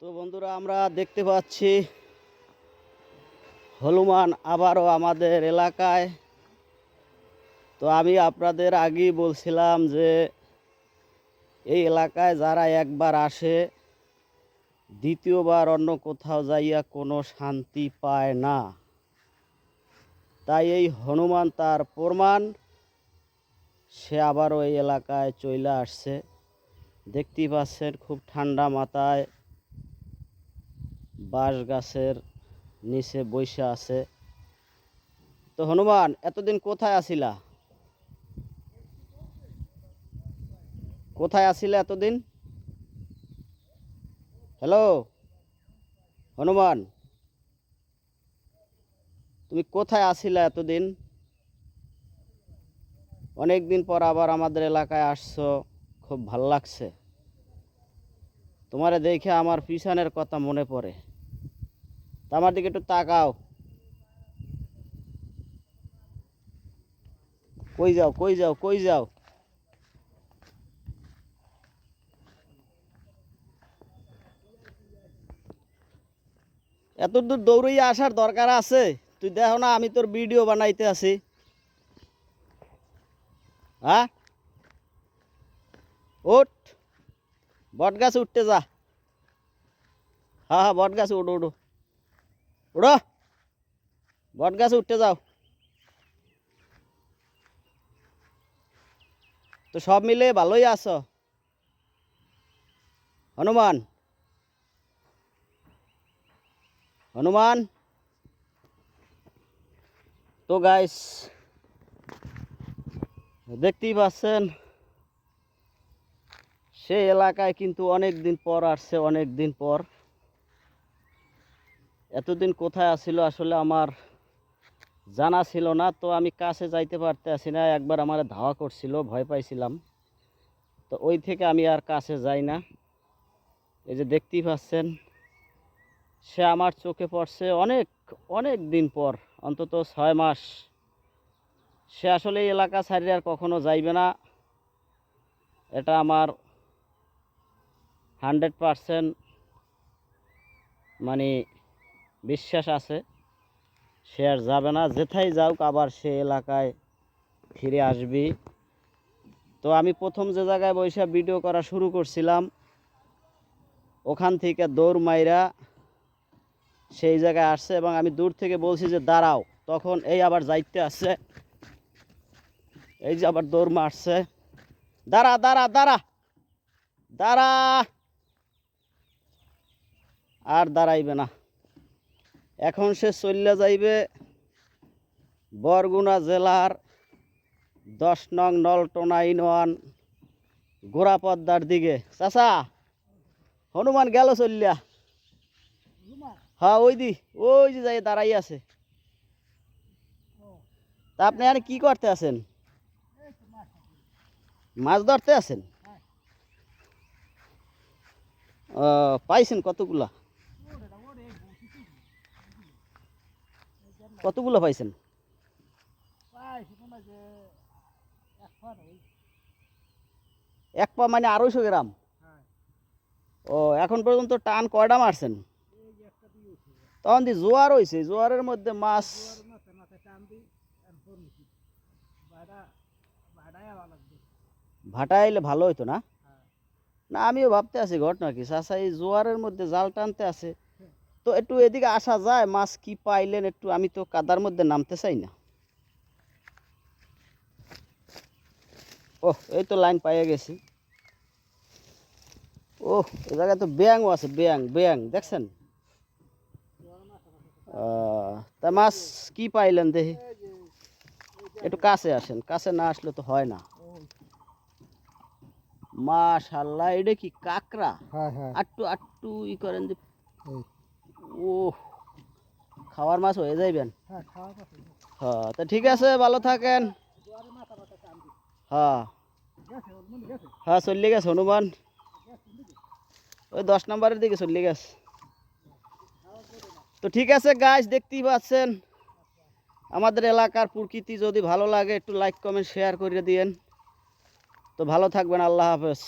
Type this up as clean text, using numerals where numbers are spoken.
তো বন্ধুরা আমরা দেখতে পাচ্ছি হনুমান আবারও আমাদের এলাকায়। তো আমি আপনাদের আগেই বলছিলাম যে এই এলাকায় যারা একবার আসে দ্বিতীয়বার অন্য কোথাও যাইয়া কোনো শান্তি পায় না। তাই এই হনুমান তার প্রমাণ, সে আবারও এই এলাকায় চলে আসছে। দেখতেই পাচ্ছেন খুব ঠান্ডা মাথায় বাঁশ গাছের নিচে বসে আছে। তো হনুমান, এতদিন কোথায় আছিলা? কোথায় আছিলে এতদিন? হ্যালো হনুমান, তুমি কোথায় আছিলা এতদিন? অনেক দিন পর আবার আমাদের এলাকায় আসছো, খুব ভাল লাগছে। তোমারে দেখে আমার পিছনের কথা মনে পড়ে। তা আমার দিকে একটু তাকাও। কই যাও কই যাও কই যাও? এত দূর দৌড়িয়ে আসার দরকার আছে? তুই দেখো না আমি তোর ভিডিও বানাইতে আছি। হ্যাঁ, ওঠ, বট গাছে উঠতে যা। হ্যাঁ হ্যাঁ, বট গাছে উঠো উঠো উঠো, বট গাছে উঠতে যাও। তো সব মিলে ভালোই আছো হনুমান? হনুমান, তো গাইস দেখতেই পাচ্ছেন সেই এলাকায় কিন্তু অনেক দিন পর আসছে, অনেক দিন পর। এতদিন কোথায় আসছিল আসলে আমার জানা ছিল না। তো আমি কাছে যাইতে পারতে আসি না, একবার আমার ধাওয়া করছিল, ভয় পাইছিলাম। তো ওই থেকে আমি আর কাছে যাই না। এই যে দেখতেই পাচ্ছেন সে আমার চোখে পড়ছে অনেক অনেক দিন পর, অন্তত 6 মাস। সে আসলে এই এলাকা ছাড়িয়ে আর কখনো যাইবে না, এটা আমার 100% মানে বিশ্বাস আছে। সে আর যাবে না, যেথায় যাওক আবার সে এলাকায় ফিরে আসবি। তো আমি প্রথম যে জায়গায় বসে ভিডিও করা শুরু করছিলাম ওখান থেকে দৌড় মাইরা সেই জায়গায় আসছে, এবং আমি দূর থেকে বলছি যে দাঁড়াও, তখন এই আবার যাইতে আসছে, এই যে আবার দৌড় মারছে। দাঁড়া দাঁড়া দাঁড়া দাঁড়া, আর দাঁড়াইবে না। এখন সে চলে যাইবে বরগুনা জেলার 10 নং নলটোনা ইউনিয়ন গোড়াপদ্মার দিকে। চাচা, হনুমান গেল চলিয়া। হ্যাঁ ওই যে যাই দাঁড়াই আছে। তা আপনি আর কি করতে আছেন? মাছ ধরতে আছেন? পাইছেন কতগুলা? কতগুলো পাইছেন? এক পা মানে 250 গ্রাম? ও, এখন পর্যন্ত টান কয়টা মারছেন? তখন দি জোয়ার হয়েছে, জোয়ারের মধ্যে মাছ ভাটা আইলে ভালো হইতো না? না, আমিও ভাবতে আছি ঘটনা কি। চাচা এই জোয়ারের মধ্যে জাল টানতে আছে, তো একটু এদিকে আসা যায়? মাছ কি পাইলেন একটু? আমি তো কাদার মধ্যে নামতে চাই না। ও, এই তো লাইন পাইয়ে গেছি। ও, এই জায়গায় তো ব্যাঙও আছে, ব্যাঙ ব্যাঙ দেখছেন? তা মাছ কি পাইলেন দেখি? একটু কাছে আসেন, কাছে না আসলে তো হয় না। মাশাআল্লাহ, এটা কি কাকড়া? আটটু আটটু ই করেন যে। ও, খাওয়ার মাছ হয়ে যাইবেন। হ্যাঁ, তা ঠিক আছে, ভালো থাকেন। হ্যাঁ হ্যাঁ, চলে গেছে হনুমান, ওই 10 নম্বরের দিকে চলে গেছে। তো ঠিক আছে গাইস, দেখতেই পাচ্ছেন আমাদের এলাকার প্রকৃতি যদি ভালো লাগে একটু লাইক কমেন্ট শেয়ার করে দিয়েন। তো ভালো থাকবেন, আল্লাহ হাফেজ।